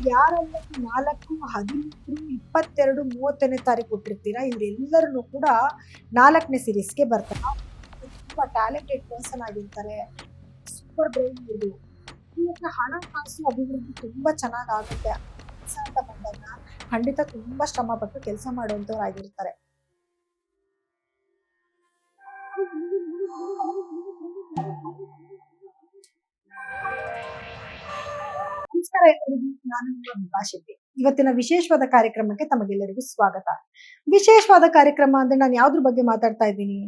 ಯಾರೆಲ್ಲ 4, 13, 22, 30ನೇ ತಾರೀಕು ಹುಟ್ಟಿರ್ತೀರಾ ಇವರೆಲ್ಲರನ್ನು ಕೂಡ 4ನೇ ಸೀರೀಸ್‌ಗೆ ಬರ್ತಾರೆ. ತುಂಬಾ ಟ್ಯಾಲೆಂಟೆಡ್ ಪರ್ಸನ್ ಆಗಿರ್ತಾರೆ. ಸೂಪರ್ ಬ್ರೈನ್ ಇವ್ರದು. ಇವ್ರ ಹಣಕಾಸು ಅಭಿವೃದ್ಧಿ ತುಂಬಾ ಚೆನ್ನಾಗಾಗುತ್ತೆ. ಕೆಲ್ಸ ಅಂತ ಬಂದಾಗ ಖಂಡಿತ ತುಂಬಾ ಶ್ರಮಪಟ್ಟು ಕೆಲಸ ಮಾಡುವಂತವರಾಗಿರ್ತಾರೆ. ನಮಸ್ಕಾರ ಎಲ್ಲರಿಗೂ. ನಾನು ನಿಮ್ಮ ವಿಭಾ ಶೆಟ್ಟಿ. ಇವತ್ತಿನ ವಿಶೇಷವಾದ ಕಾರ್ಯಕ್ರಮಕ್ಕೆ ತಮಗೆಲ್ಲರಿಗೂ ಸ್ವಾಗತ. ವಿಶೇಷವಾದ ಕಾರ್ಯಕ್ರಮ ಅಂದ್ರೆ ನಾನು ಯಾವ್ದ್ರ ಬಗ್ಗೆ ಮಾತಾಡ್ತಾ ಇದ್ದೀನಿ?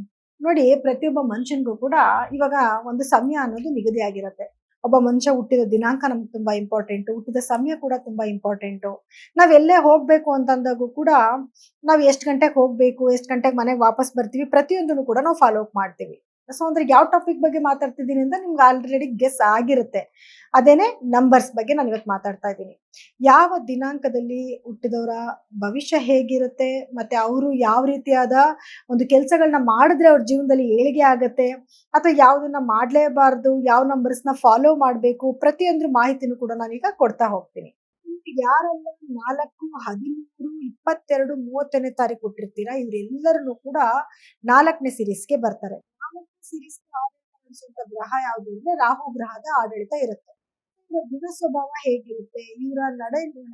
ನೋಡಿ, ಪ್ರತಿಯೊಬ್ಬ ಮನುಷ್ಯನಿಗೂ ಕೂಡ ಇವಾಗ ಒಂದು ಸಮಯ ಅನ್ನೋದು ನಿಗದಿಯಾಗಿರುತ್ತೆ. ಒಬ್ಬ ಮನುಷ್ಯ ಹುಟ್ಟಿದ ದಿನಾಂಕ ನಮ್ಗೆ ತುಂಬಾ ಇಂಪಾರ್ಟೆಂಟು, ಹುಟ್ಟಿದ ಸಮಯ ಕೂಡ ತುಂಬಾ ಇಂಪಾರ್ಟೆಂಟು. ನಾವ್ ಎಲ್ಲೇ ಹೋಗ್ಬೇಕು ಅಂತಂದಾಗೂ ಕೂಡ ನಾವ್ ಎಷ್ಟ್ ಗಂಟೆಗೆ ಹೋಗ್ಬೇಕು, ಎಷ್ಟ್ ಗಂಟೆಗೆ ಮನೆಗೆ ವಾಪಸ್ ಬರ್ತೀವಿ, ಪ್ರತಿಯೊಂದನ್ನು ಕೂಡ ನಾವು ಫಾಲೋ ಅಪ್ ಮಾಡ್ತೀವಿ. ಸೊ ಅಂದ್ರೆ ಯಾವ ಟಾಪಿಕ್ ಬಗ್ಗೆ ಮಾತಾಡ್ತಿದ್ದೀನಿ ಅಂತ ನಿಮ್ಗೆ ಆಲ್ರೆಡಿ ಗೆಸ್ ಆಗಿರುತ್ತೆ. ಅದೇನೆ ನಂಬರ್ಸ್ ಬಗ್ಗೆ ನಾನು ಇವತ್ತು ಮಾತಾಡ್ತಾ ಇದ್ದೀನಿ. ಯಾವ ದಿನಾಂಕದಲ್ಲಿ ಹುಟ್ಟಿದವರ ಭವಿಷ್ಯ ಹೇಗಿರುತ್ತೆ, ಮತ್ತೆ ಅವರು ಯಾವ ರೀತಿಯಾದ ಒಂದು ಕೆಲಸಗಳನ್ನ ಮಾಡಿದ್ರೆ ಅವ್ರ ಜೀವನದಲ್ಲಿ ಏಳಿಗೆ ಆಗತ್ತೆ, ಅಥವಾ ಯಾವುದನ್ನ ಮಾಡ್ಲೇಬಾರ್ದು, ಯಾವ ನಂಬರ್ಸ್‌ನ ಫಾಲೋ ಮಾಡ್ಬೇಕು, ಪ್ರತಿಯೊಂದ್ರ ಮಾಹಿತಿನೂ ಕೂಡ ನಾನೀಗ ಕೊಡ್ತಾ ಹೋಗ್ತೀನಿ. ಯಾರೆಲ್ಲ 4, 13, 22, 30ನೇ ತಾರೀಕು ಹುಟ್ಟಿರ್ತೀರಾ ಇವರೆಲ್ಲರನ್ನು ಕೂಡ 4ನೇ ಸೀರೀಸ್‌ಗೆ ಬರ್ತಾರೆ. 4ನೇ ಸೀರೀಸ್‌ಗೆ ಆಡಳಿತ ನಡೆಸುವಂತ ಗ್ರಹ ಯಾವುದು ಅಂದ್ರೆ ರಾಹು ಗ್ರಹದ ಆಡಳಿತ ಇರುತ್ತೆ. ಇವ್ರ ಗುಣ ಸ್ವಭಾವ ಹೇಗಿರುತ್ತೆ, ಇವರ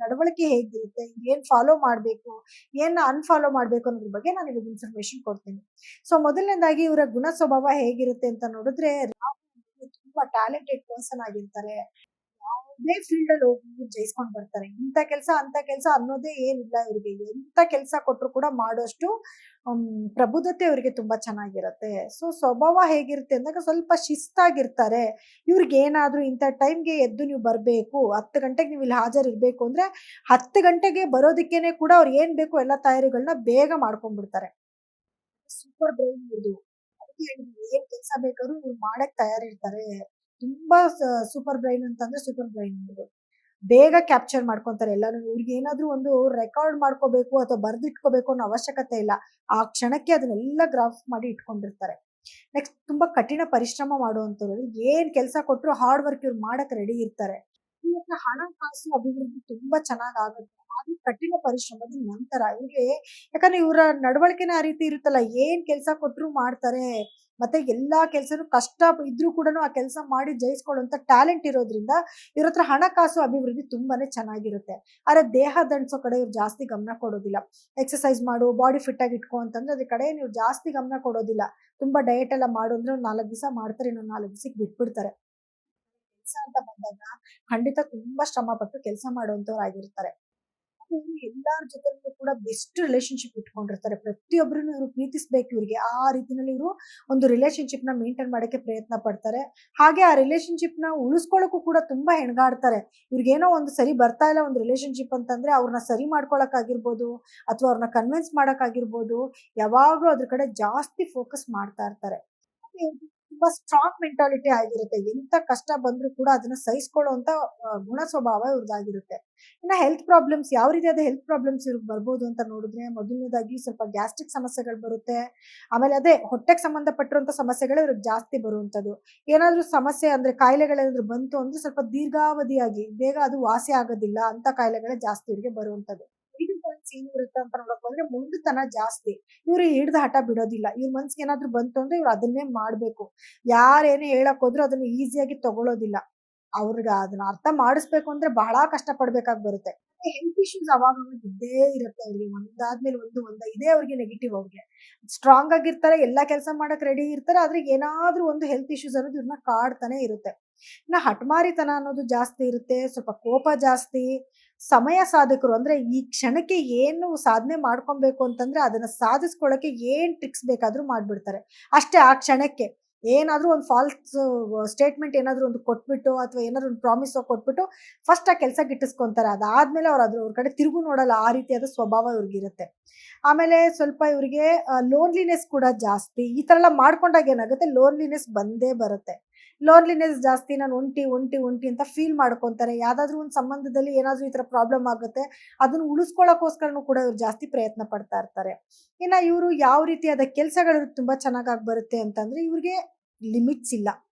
ನಡವಳಿಕೆ ಹೇಗಿರುತ್ತೆ, ಏನ್ ಫಾಲೋ ಮಾಡ್ಬೇಕು, ಏನ್ ಅನ್‌ಫಾಲೋ ಮಾಡ್ಬೇಕು ಅನ್ನೋದ್ರ ಬಗ್ಗೆ ನಾನು ಇವಾಗ ಇನ್ಫಾರ್ಮೇಶನ್ ಕೊಡ್ತೀನಿ. ಸೊ ಮೊದಲನೇದಾಗಿ ಇವರ ಗುಣ ಸ್ವಭಾವ ಹೇಗಿರುತ್ತೆ ಅಂತ ನೋಡಿದ್ರೆ, ರಾಹು ತುಂಬಾ ಟ್ಯಾಲೆಂಟೆಡ್ ಪರ್ಸನ್ ಆಗಿರ್ತಾರೆ. ಯಾವುದೇ ಫೀಲ್ಡ್ ಅಲ್ಲಿ ಹೋಗಿ ಜಯಿಸ್ಕೊಂಡ್ ಬರ್ತಾರೆ. ಇಂಥ ಕೆಲಸ ಅಂತ ಕೆಲಸ ಅನ್ನೋದೇ ಏನಿಲ್ಲ ಇವ್ರಿಗೆ. ಎಂತ ಕೆಲಸ ಕೊಟ್ರು ಕೂಡ ಮಾಡೋಷ್ಟು ಪ್ರಬುದ್ಧತೆ ಇವರಿಗೆ ತುಂಬಾ ಚೆನ್ನಾಗಿರುತ್ತೆ. ಸೊ ಸ್ವಭಾವ ಹೇಗಿರುತ್ತೆ ಅಂದಾಗ ಸ್ವಲ್ಪ ಶಿಸ್ತಾಗಿರ್ತಾರೆ. ಇವ್ರಿಗೆ ಏನಾದ್ರೂ ಇಂಥ ಟೈಮ್ಗೆ ಎದ್ದು ನೀವು ಬರ್ಬೇಕು, 10 ಗಂಟೆಗೆ ನೀವು ಇಲ್ಲಿ ಹಾಜರಿರ್ಬೇಕು ಅಂದ್ರೆ 10 ಗಂಟೆಗೆ ಬರೋದಕ್ಕೇನೆ ಕೂಡ ಅವ್ರು ಏನ್ ಬೇಕು ಎಲ್ಲ ತಯಾರಿಗಳನ್ನ ಬೇಗ ಮಾಡ್ಕೊಂಡ್ಬಿಡ್ತಾರೆ. Super brain ಇವ್ರದು. ಅದಕ್ಕೆ ಹೇಳಿದ್ವಿ, ಏನ್ ಕೆಲಸ ಬೇಕಾದ್ರೂ ಇವ್ರು ಮಾಡಕ್ ತಯಾರಿರ್ತಾರೆ. ತುಂಬಾ ಸೂಪರ್ ಬ್ರೈನ್ ಅಂತಂದ್ರೆ ಸೂಪರ್ ಬ್ರೈನ್ ಇವ್ರದು. ಬೇಗ ಕ್ಯಾಪ್ಚರ್ ಮಾಡ್ಕೊಂತಾರೆ ಎಲ್ಲಾನು. ಇವ್ರಿಗೆ ಏನಾದ್ರೂ ಒಂದು ರೆಕಾರ್ಡ್ ಮಾಡ್ಕೋಬೇಕು ಅಥವಾ ಬರ್ದಿಟ್ಕೋಬೇಕು ಅನ್ನೋ ಅವಶ್ಯಕತೆ ಇಲ್ಲ. ಆ ಕ್ಷಣಕ್ಕೆ ಅದನ್ನೆಲ್ಲ ಗ್ರಾಫ್ ಮಾಡಿ ಇಟ್ಕೊಂಡಿರ್ತಾರೆ. ನೆಕ್ಸ್ಟ್ ತುಂಬಾ ಕಠಿಣ ಪರಿಶ್ರಮ ಮಾಡುವಂತವ್ರು. ಏನ್ ಕೆಲಸ ಕೊಟ್ರು ಹಾರ್ಡ್ ವರ್ಕ್ ಇವ್ರು ಮಾಡಕ್ ರೆಡಿ ಇರ್ತಾರೆ. ಇವಾಗ ಹಣಕಾಸು ಅಭಿವೃದ್ಧಿ ತುಂಬಾ ಚೆನ್ನಾಗಾಗುತ್ತೆ. ಆದ್ರೆ ಕಠಿಣ ಪರಿಶ್ರಮದ ನಂತರ ಇವ್ರಿಗೆ, ಯಾಕಂದ್ರೆ ಇವರ ನಡವಳಿಕೆನೇ ಆ ರೀತಿ ಇರುತ್ತಲ್ಲ, ಏನ್ ಕೆಲಸ ಕೊಟ್ರು ಮಾಡ್ತಾರೆ. ಮತ್ತೆ ಎಲ್ಲಾ ಕೆಲ್ಸನೂ ಕಷ್ಟ ಇದ್ರೂ ಕೂಡ ಆ ಕೆಲಸ ಮಾಡಿ ಜಯಿಸ್ಕೊಳ್ಳುವಂತ ಟ್ಯಾಲೆಂಟ್ ಇರೋದ್ರಿಂದ ಇವ್ರ ಹತ್ರ ಹಣಕಾಸು ಅಭಿವೃದ್ಧಿ ತುಂಬಾನೇ ಚೆನ್ನಾಗಿರುತ್ತೆ. ಆದ್ರೆ ದೇಹ ದಂಡಿಸೋ ಕಡೆ ಇವ್ರು ಜಾಸ್ತಿ ಗಮನ ಕೊಡೋದಿಲ್ಲ. ಎಕ್ಸರ್ಸೈಸ್ ಮಾಡು, ಬಾಡಿ ಫಿಟ್ ಆಗಿ ಇಟ್ಕೋ ಅಂತಂದ್ರೆ ಅದ್ರ ಕಡೆ ನೀವು ಜಾಸ್ತಿ ಗಮನ ಕೊಡೋದಿಲ್ಲ. ತುಂಬಾ ಡಯಟ್ ಎಲ್ಲ ಮಾಡು ಅಂದ್ರೆ ಒಂದ್ 4 ದಿವಸ ಮಾಡ್ತಾರೆ, ಇನ್ನೊಂದ್ 4 ದಿವಸಕ್ಕೆ ಬಿಟ್ಬಿಡ್ತಾರೆ. ಕೆಲಸ ಅಂತ ಬಂದಾಗ ಖಂಡಿತ ತುಂಬಾ ಶ್ರಮ ಪಟ್ಟು ಕೆಲಸ ಮಾಡುವಂತವರಾಗಿರ್ತಾರೆ. ಇವ್ರು ಎಲ್ಲಾರ ಜೊತೆನೂ ಕೂಡ ಬೆಸ್ಟ್ ರಿಲೇಶನ್‌ಶಿಪ್ ಇಟ್ಕೊಂಡಿರ್ತಾರೆ. ಪ್ರತಿಯೊಬ್ಬರನ್ನು ಇವ್ರು ಪ್ರೀತಿಸ್ಬೇಕು ಇವ್ರಿಗೆ. ಆ ರೀತಿನಲ್ಲಿ ಇವ್ರು ಒಂದು ರಿಲೇಶನ್‌ಶಿಪ್‌ನ ಮೇಂಟೈನ್ ಮಾಡಕ್ಕೆ ಪ್ರಯತ್ನ ಪಡ್ತಾರೆ. ಹಾಗೆ ಆ ರಿಲೇಶನ್‌ಶಿಪ್‌ನ ಉಳಿಸ್ಕೊಳ್ಳೋಕ್ಕೂ ಕೂಡ ತುಂಬಾ ಹೆಣಗಾಡ್ತಾರೆ. ಇವ್ರಿಗೇನೋ ಒಂದು ಸರಿ ಬರ್ತಾ ಇಲ್ಲ ಒಂದು ರಿಲೇಶನ್‌ಶಿಪ್ ಅಂತಂದ್ರೆ ಅವ್ರನ್ನ ಸರಿ ಮಾಡ್ಕೊಳಕ್ಕಾಗಿರ್ಬೋದು, ಅಥವಾ ಅವ್ರನ್ನ ಕನ್ವಿನ್ಸ್ ಮಾಡಕ್ಕಾಗಿರ್ಬೋದು, ಯಾವಾಗ್ಲೂ ಅದ್ರ ಕಡೆ ಜಾಸ್ತಿ ಫೋಕಸ್ ಮಾಡ್ತಾ ಇರ್ತಾರೆ. ಮತ್ತೆ ಇವ್ರಿಗೆ ತುಂಬಾ ಸ್ಟ್ರಾಂಗ್ ಮೆಂಟಾಲಿಟಿ ಆಗಿರುತ್ತೆ. ಎಂತ ಕಷ್ಟ ಬಂದ್ರು ಕೂಡ ಅದನ್ನ ಸಹಿಸ್ಕೊಳ್ಳುವಂತ ಗುಣ ಸ್ವಭಾವ ಇವ್ರದ್ದಾಗಿರುತ್ತೆ. ಇನ್ನ ಹೆಲ್ತ್ ಪ್ರಾಬ್ಲಮ್ಸ್, ಯಾವ ರೀತಿಯಾದ ಹೆಲ್ತ್ ಪ್ರಾಬ್ಲಮ್ಸ್ ಇವ್ರಿಗೆ ಬರ್ಬೋದು ಅಂತ ನೋಡಿದ್ರೆ, ಮೊದಲನೇದಾಗಿ ಸ್ವಲ್ಪ ಗ್ಯಾಸ್ಟ್ರಿಕ್ ಸಮಸ್ಯೆಗಳು ಬರುತ್ತೆ. ಆಮೇಲೆ ಅದೇ ಹೊಟ್ಟೆಗೆ ಸಂಬಂಧಪಟ್ಟಿರುವಂತ ಸಮಸ್ಯೆಗಳು ಇವ್ರಿಗೆ ಜಾಸ್ತಿ ಬರುವಂತದ್ದು. ಏನಾದ್ರೂ ಸಮಸ್ಯೆ ಅಂದ್ರೆ ಕಾಯಿಲೆಗಳೇನಾದ್ರು ಬಂತು ಅಂದ್ರೆ ಸ್ವಲ್ಪ ದೀರ್ಘಾವಧಿಯಾಗಿ ಬೇಗ ಅದು ವಾಸಿ ಆಗೋದಿಲ್ಲ ಅಂತ ಕಾಯಿಲೆಗಳೇ ಜಾಸ್ತಿ ಇವ್ರಿಗೆ ಬರುವಂತದ್ದು. ನೆಗೆಟಿವ್ ಪಾಯಿಂಟ್ಸ್ ಏನಿರುತ್ತೆ ಅಂತ ನೋಡಕ್ ಹೋದ್ರೆ ಮೊಂಡುತನ ಜಾಸ್ತಿ. ಇವ್ರು ಹಿಡ್ದ ಹಠ ಬಿಡೋದಿಲ್ಲ. ಇವ್ರ ಮನ್ಸಿಗೆ ಏನಾದ್ರು ಬಂತು ಅಂದ್ರೆ ಇವ್ರು ಅದನ್ನೇ ಮಾಡ್ಬೇಕು. ಯಾರೇನೇ ಹೇಳಕ್ ಹೋದ್ರು ಅದನ್ನ ಈಸಿಯಾಗಿ ತಗೊಳ್ಳೋದಿಲ್ಲ. ಅವ್ರಿಗೆ ಅದನ್ನ ಅರ್ಥ ಮಾಡಿಸ್ಬೇಕು ಅಂದ್ರೆ ಬಹಳ ಕಷ್ಟ ಪಡ್ಬೇಕಾಗಿ ಬರುತ್ತೆ. ಹೆಲ್ತ್ ಇಶ್ಯೂಸ್ ಅವಾಗವಾಗ ಇದ್ದೇ ಇರುತ್ತೆ ಅವ್ರಿಗೆ. ಒಂದಾದ್ಮೇಲೆ ಒಂದು ಇದೇ ಅವ್ರಿಗೆ ನೆಗೆಟಿವ್ ಅವ್ರಿಗೆ. ಸ್ಟ್ರಾಂಗ್ ಆಗಿರ್ತಾರೆ, ಎಲ್ಲಾ ಕೆಲಸ ಮಾಡಕ್ ರೆಡಿ ಇರ್ತಾರೆ. ಆದ್ರೆ ಏನಾದ್ರೂ ಒಂದು ಹೆಲ್ತ್ ಇಶ್ಯೂಸ್ ಅನ್ನೋದು ಇವ್ರನ್ನ ಕಾಡ್ತಾನೆ ಇರುತ್ತೆ. ಇನ್ನ ಹಠಮಾರಿತನ ಅನ್ನೋದು ಜಾಸ್ತಿ ಇರುತ್ತೆ. ಸ್ವಲ್ಪ ಕೋಪ ಜಾಸ್ತಿ. ಸಮಯ ಸಾಧಕರು ಅಂದ್ರೆ ಈ ಕ್ಷಣಕ್ಕೆ ಏನು ಸಾಧನೆ ಮಾಡ್ಕೊಬೇಕು ಅಂತಂದ್ರೆ ಅದನ್ನ ಸಾಧಿಸ್ಕೊಳ್ಳಕ್ಕೆ ಏನ್ ಟ್ರಿಕ್ಸ್ ಬೇಕಾದ್ರೂ ಮಾಡ್ಬಿಡ್ತಾರೆ. ಅಷ್ಟೇ ಆ ಕ್ಷಣಕ್ಕೆ. ಏನಾದ್ರೂ ಒಂದು ಫಾಲ್ಸ್ ಸ್ಟೇಟ್ಮೆಂಟ್ ಏನಾದ್ರು ಒಂದು ಕೊಟ್ಬಿಟ್ಟು, ಅಥವಾ ಏನಾದ್ರು ಒಂದು ಪ್ರಾಮಿಸ್ ಕೊಟ್ಬಿಟ್ಟು ಫಸ್ಟ್ ಆ ಕೆಲಸ ಗಿಟ್ಟಿಸ್ಕೊಂತಾರೆ. ಅದಾದ್ಮೇಲೆ ಅವ್ರ ಕಡೆ ತಿರುಗು ನೋಡಲ್ಲ. ಆ ರೀತಿಯಾದ ಸ್ವಭಾವ ಇವ್ರಿಗಿರುತ್ತೆ. ಆಮೇಲೆ ಸ್ವಲ್ಪ ಇವರಿಗೆ ಲೋನ್ಲಿನೆಸ್ ಕೂಡ ಜಾಸ್ತಿ. ಈ ತರ ಎಲ್ಲ ಮಾಡ್ಕೊಂಡಾಗ ಏನಾಗುತ್ತೆ, ಲೋನ್ಲಿನೆಸ್ ಬಂದೇ ಬರುತ್ತೆ. ಲೋನ್ಲಿನೆಸ್ ಜಾಸ್ತಿ, ನಾನು ಒಂಟಿ ಅಂತ ಫೀಲ್ ಮಾಡ್ಕೊಂತಾರೆ. ಯಾವ್ದಾದ್ರು ಒಂದು ಸಂಬಂಧದಲ್ಲಿ ಏನಾದ್ರೂ ಈ ತರ ಪ್ರಾಬ್ಲಮ್ ಆಗುತ್ತೆ, ಅದನ್ನ ಉಳಿಸ್ಕೊಳ್ಳೋಕೋಸ್ಕರನೂ ಕೂಡ ಇವ್ರು ಜಾಸ್ತಿ ಪ್ರಯತ್ನ ಪಡ್ತಾ ಇರ್ತಾರೆ. ಇನ್ನ ಇವ್ರು ಯಾವ ರೀತಿಯಾದ ಕೆಲ್ಸಗಳು ತುಂಬಾ ಚೆನ್ನಾಗಾಗ್ ಬರುತ್ತೆ ಅಂತಂದ್ರೆ, ಇವ್ರಿಗೆ ಲಿಮಿಟ್ಸ್ ಇಲ್ಲ.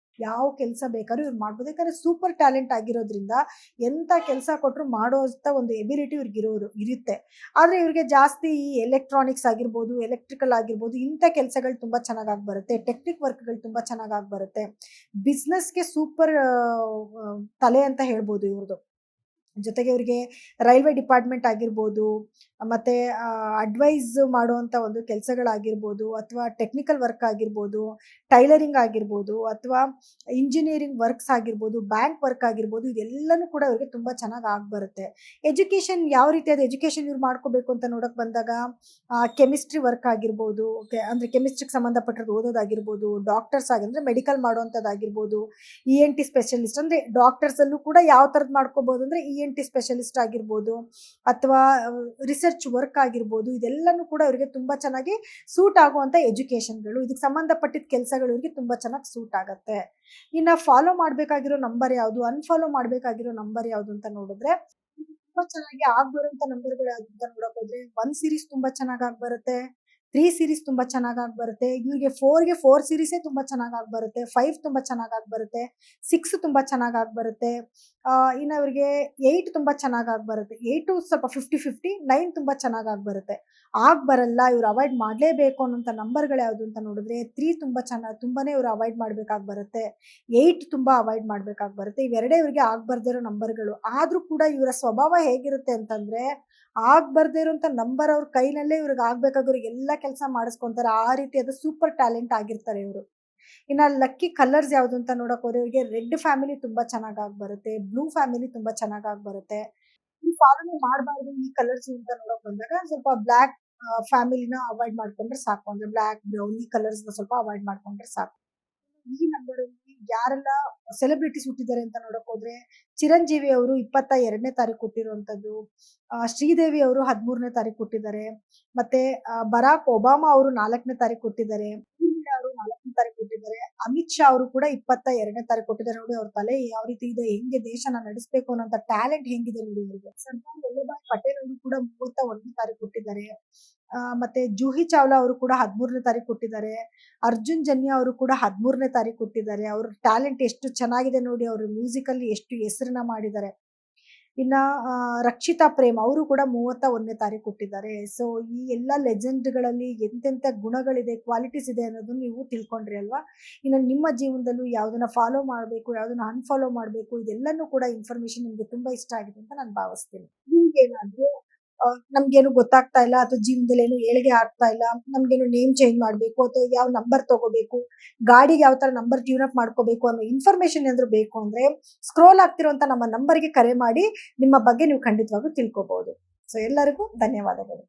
ಯಾವ ಕೆಲಸ ಬೇಕಾದ್ರೂ ಇವ್ರು ಮಾಡ್ಬೋದು. ಯಾಕಂದ್ರೆ ಸೂಪರ್ ಟ್ಯಾಲೆಂಟ್ ಆಗಿರೋದ್ರಿಂದ ಎಂತ ಕೆಲಸ ಕೊಟ್ಟರು ಮಾಡೋಂಥ ಒಂದು ಎಬಿಲಿಟಿ ಇರುತ್ತೆ. ಆದ್ರೆ ಇವ್ರಿಗೆ ಜಾಸ್ತಿ ಈ ಎಲೆಕ್ಟ್ರಾನಿಕ್ಸ್ ಆಗಿರ್ಬೋದು, ಎಲೆಕ್ಟ್ರಿಕಲ್ ಆಗಿರ್ಬೋದು, ಇಂಥ ಕೆಲಸಗಳು ತುಂಬಾ ಚೆನ್ನಾಗಿ ಬರುತ್ತೆ. ಟೆಕ್ನಿಕ್ ವರ್ಕ್ಗಳು ತುಂಬಾ ಚೆನ್ನಾಗಿ ಬರುತ್ತೆ. ಬಿಸ್ನೆಸ್ಗೆ ಸೂಪರ್ ತಲೆ ಅಂತ ಹೇಳ್ಬೋದು ಇವ್ರದ್ದು. ಜೊತೆಗೆ ಇವ್ರಿಗೆ ರೈಲ್ವೆ ಡಿಪಾರ್ಟ್ಮೆಂಟ್ ಆಗಿರ್ಬೋದು, ಮತ್ತೆ ಅಡ್ವೈಸ್ ಮಾಡುವಂಥ ಒಂದು ಕೆಲಸಗಳಾಗಿರ್ಬೋದು, ಅಥವಾ ಟೆಕ್ನಿಕಲ್ ವರ್ಕ್ ಆಗಿರ್ಬೋದು, ಟೈಲರಿಂಗ್ ಆಗಿರ್ಬೋದು, ಅಥವಾ ಇಂಜಿನಿಯರಿಂಗ್ ವರ್ಕ್ಸ್ ಆಗಿರ್ಬೋದು, ಬ್ಯಾಂಕ್ ವರ್ಕ್ ಆಗಿರ್ಬೋದು, ಇದೆಲ್ಲನೂ ಕೂಡ ಇವ್ರಿಗೆ ತುಂಬ ಚೆನ್ನಾಗಿ ಬರುತ್ತೆ. ಎಜುಕೇಷನ್ ಯಾವ ರೀತಿಯಾದ ಎಜುಕೇಷನ್ ಇವ್ರು ಮಾಡ್ಕೋಬೇಕು ಅಂತ ನೋಡಕ್ ಬಂದಾಗ ಕೆಮಿಸ್ಟ್ರಿ ವರ್ಕ್ ಆಗಿರ್ಬೋದು, ಅಂದರೆ ಕೆಮಿಸ್ಟ್ರಿಗೆ ಸಂಬಂಧಪಟ್ಟಿರೋದು ಓದೋದಾಗಿರ್ಬೋದು, ಡಾಕ್ಟರ್ಸ್ ಆಗಿದ್ರೆ ಮೆಡಿಕಲ್ ಮಾಡುವಂಥದ್ದಾಗಿರ್ಬೋದು, ENT ಸ್ಪೆಷಲಿಸ್ಟ್ ಅಂದರೆ ಡಾಕ್ಟರ್ಸಲ್ಲೂ ಕೂಡ ಯಾವ ಥರದ್ದು ಮಾಡ್ಕೋಬೋದು ಅಂದರೆ ENT ಸ್ಪೆಷಲಿಸ್ಟ್ ಆಗಿರ್ಬೋದು, ಅಥವಾ ರಿಸರ್ಚ್ ವರ್ಕ್ ಆಗಿರ್ಬೋದು, ಇದೆಲ್ಲನೂ ಕೂಡ ಇವರಿಗೆ ತುಂಬ ಚೆನ್ನಾಗಿ ಸೂಟ್ ಆಗುವಂಥ ಎಜುಕೇಷನ್ಗಳು, ಇದಕ್ಕೆ ಸಂಬಂಧಪಟ್ಟಿದ್ದ ಕೆಲಸಗಳು ಇವರಿಗೆ ತುಂಬ ಚೆನ್ನಾಗಿ ಸೂಟ್ ಆಗುತ್ತೆ. ಇನ್ನು ಫಾಲೋ ಮಾಡಬೇಕಾಗಿರೋ ನಂಬರ್ ಯಾವುದು, ಅನ್ಫಾಲೋ ಮಾಡಬೇಕಾಗಿರೋ ನಂಬರ್ ಯಾವುದು ಅಂತ ನೋಡಿದ್ರೆ ತುಂಬ ಚೆನ್ನಾಗಿ ಬರುವಂಥ ನಂಬರ್ಗಳು ಯಾವುದು ಅಂತ ನೋಡಕ್ ಹೋದ್ರೆ 1 ಸೀರೀಸ್ ತುಂಬ ಚೆನ್ನಾಗಿ ಬರುತ್ತೆ, 3 ಸೀರೀಸ್ ತುಂಬ ಚೆನ್ನಾಗಿ ಬರುತ್ತೆ. ಇವ್ರಿಗೆ 4 ಸೀರೀಸೇ ತುಂಬ ಚೆನ್ನಾಗಿ ಬರುತ್ತೆ, 5 ತುಂಬ ಚೆನ್ನಾಗಿ ಬರುತ್ತೆ, 6 ತುಂಬ ಚೆನ್ನಾಗಿ ಬರುತ್ತೆ. ಇನ್ನು ಇವ್ರಿಗೆ 8 ತುಂಬ ಚೆನ್ನಾಗಿ ಬರುತ್ತೆ. 8 ಸ್ವಲ್ಪ 50-50, 9 ತುಂಬ ಚೆನ್ನಾಗಿ ಬರುತ್ತೆ. ಬರಲ್ಲ, ಇವ್ರು ಅವಾಯ್ಡ್ ಮಾಡಲೇಬೇಕು ಅನ್ನೋಂಥ ನಂಬರ್ಗಳು ಯಾವುದು ಅಂತ ನೋಡಿದ್ರೆ 3 ತುಂಬಾನೇ ಇವ್ರು ಅವಾಯ್ಡ್ ಮಾಡ್ಬೇಕಾಗಿ ಬರುತ್ತೆ. 8 ತುಂಬಾ ಅವಾಯ್ಡ್ ಮಾಡ್ಬೇಕಾಗಿ ಬರುತ್ತೆ. ಇವೆರಡೇ ಇವ್ರಿಗೆ ಬರ್ದಿರೋ ನಂಬರ್ಗಳು. ಆದ್ರೂ ಕೂಡ ಇವರ ಸ್ವಭಾವ ಹೇಗಿರುತ್ತೆ ಅಂತಂದ್ರೆ ಬರ್ದೇ ಇರುವಂತ ನಂಬರ್ ಅವ್ರ ಕೈನಲ್ಲೇ ಇವ್ರಿಗೆ ಆಗ್ಬೇಕಾಗಿರೋ ಎಲ್ಲಾ ಕೆಲಸ ಮಾಡಿಸ್ಕೊಂತಾರೆ. ಆ ರೀತಿಯಾದ ಸೂಪರ್ ಟ್ಯಾಲೆಂಟ್ ಆಗಿರ್ತಾರೆ ಇವರು. ಇನ್ನ ಲಕ್ಕಿ ಕಲರ್ಸ್ ಯಾವ್ದು ಅಂತ ನೋಡಕ್ ಹೋದ್ರೆ ಇವ್ರಿಗೆ ರೆಡ್ ಫ್ಯಾಮಿಲಿ ತುಂಬಾ ಚೆನ್ನಾಗಿ ಬರುತ್ತೆ, ಬ್ಲೂ ಫ್ಯಾಮಿಲಿ ತುಂಬಾ ಚೆನ್ನಾಗಿ ಬರುತ್ತೆ. ಈ ಫಾಲೋ ಮಾಡಬಾರ್ದು ಈ ಕಲರ್ಸ್ ಅಂತ ನೋಡಕ್ ಬಂದಾಗ ಸ್ವಲ್ಪ ಬ್ಲಾಕ್ ಫ್ಯಾಮಿಲಿನ ಅವಾಯ್ಡ್ ಮಾಡ್ಕೊಂಡ್ರೆ ಸಾಕು. ಅಂದ್ರೆ ಬ್ಲಾಕ್, ಬ್ರೌನ್ ಈ ಕಲರ್ಸ್ ಸ್ವಲ್ಪ ಅವಾಯ್ಡ್ ಮಾಡ್ಕೊಂಡ್ರೆ ಸಾಕು. ಈ ನಂಬರ್ ಅಲ್ಲಿ ಯಾರೆಲ್ಲ ಸೆಲೆಬ್ರಿಟೀಸ್ ಹುಟ್ಟಿದ್ದಾರೆ ಅಂತ ನೋಡಕ್ ಹೋದ್ರೆ ಚಿರಂಜೀವಿ ಅವರು 22ನೇ ತಾರೀಕು ಹುಟ್ಟಿರುವಂತದ್ದು, ಶ್ರೀದೇವಿ ಅವರು 13ನೇ ತಾರೀಕು ಹುಟ್ಟಿದ್ದಾರೆ, ಮತ್ತೆ ಬರಾಕ್ ಒಬಾಮಾ ಅವರು 4ನೇ ತಾರೀಕು ಹುಟ್ಟಿದ್ದಾರೆ, ಅವರು 4ನೇ ತಾರೀಕು ಹುಟ್ಟಿದ್ದಾರೆ, ಅಮಿತ್ ಶಾ ಅವರು ಕೂಡ 22ನೇ ತಾರೀಕು ಹುಟ್ಟಿದ್ದಾರೆ. ನೋಡಿ ಅವ್ರ ತಲೆ ಯಾವ ರೀತಿ ಇದೆ, ಹೆಂಗೆ ದೇಶನ ನಡೆಸಬೇಕು ಅನ್ನೋಂತ ಟ್ಯಾಲೆಂಟ್ ಹೆಂಗಿದೆ ನೋಡಿ ಇವರಿಗೆ. ಸರ್ದಾರ್ ವಲ್ಲಭಾಯ್ ಪಟೇಲ್ ಅವರು ಕೂಡ 31ನೇ ತಾರೀಕು ಹುಟ್ಟಿದ್ದಾರೆ. ಮತ್ತೆ ಜೂಹಿ ಚಾವ್ಲಾ ಅವರು ಕೂಡ 13ನೇ ತಾರೀಕು ಹುಟ್ಟಿದ್ದಾರೆ. ಅರ್ಜುನ್ ಜನ್ಯ ಅವರು ಕೂಡ 13ನೇ ತಾರೀಕು ಹುಟ್ಟಿದ್ದಾರೆ. ಅವ್ರ ಟ್ಯಾಲೆಂಟ್ ಎಷ್ಟು ಚೆನ್ನಾಗಿದೆ ನೋಡಿ, ಅವರು ಮ್ಯೂಸಿಕ್ ಅಲ್ಲಿ ಎಷ್ಟು ಹೆಸರನ್ನ ಮಾಡಿದ್ದಾರೆ. ಇನ್ನ ರಕ್ಷಿತಾ ಪ್ರೇಮ್ ಅವರು ಕೂಡ 31ನೇ ತಾರೀಕು ಹುಟ್ಟಿದ್ದಾರೆ. ಸೊ ಈ ಎಲ್ಲಾ ಲೆಜೆಂಡ್ಗಳಲ್ಲಿ ಎಂತೆಂತ ಗುಣಗಳಿದೆ, ಕ್ವಾಲಿಟೀಸ್ ಇದೆ ಅನ್ನೋದನ್ನ ನೀವು ತಿಳ್ಕೊಂಡ್ರಿ ಅಲ್ವಾ. ಇನ್ನು ನಿಮ್ಮ ಜೀವನದಲ್ಲೂ ಯಾವ್ದನ್ನ ಫಾಲೋ ಮಾಡಬೇಕು, ಯಾವ್ದನ್ನ ಅನ್ಫಾಲೋ ಮಾಡಬೇಕು, ಇದೆಲ್ಲನೂ ಕೂಡ ಇನ್ಫಾರ್ಮೇಶನ್ ನಿಮ್ಗೆ ತುಂಬಾ ಇಷ್ಟ ಆಗಿದೆ ಅಂತ ನಾನು ಭಾವಿಸ್ತೀನಿ. ನಿಮ್ಗೇನಾದ್ರೂ ನಮ್ಗೇನು ಗೊತ್ತಾಗ್ತಾ ಇಲ್ಲ, ಅಥವಾ ಜೀವನದಲ್ಲಿ ಏನು ಏಳಿಗೆ ಆಗ್ತಾ ಇಲ್ಲ, ನಮ್ಗೇನು ನೇಮ್ ಚೇಂಜ್ ಮಾಡ್ಬೇಕು, ಅಥವಾ ಯಾವ ನಂಬರ್ ತಗೋಬೇಕು, ಗಾಡಿಗೆ ಯಾವ ತರ ನಂಬರ್ ಟ್ಯೂನ್ ಅಪ್ ಮಾಡ್ಕೋಬೇಕು ಅನ್ನೋ ಇನ್ಫಾರ್ಮೇಶನ್ ಏನಾದ್ರು ಬೇಕು ಅಂದ್ರೆ ಸ್ಕ್ರೋಲ್ ಆಗ್ತಿರುವಂತ ನಮ್ಮ ನಂಬರ್ಗೆ ಕರೆ ಮಾಡಿ ನಿಮ್ಮ ಬಗ್ಗೆ ನೀವು ಖಂಡಿತವಾಗ್ಲೂ ತಿಳ್ಕೊಬಹುದು. ಸೊ ಎಲ್ಲರಿಗೂ ಧನ್ಯವಾದಗಳು.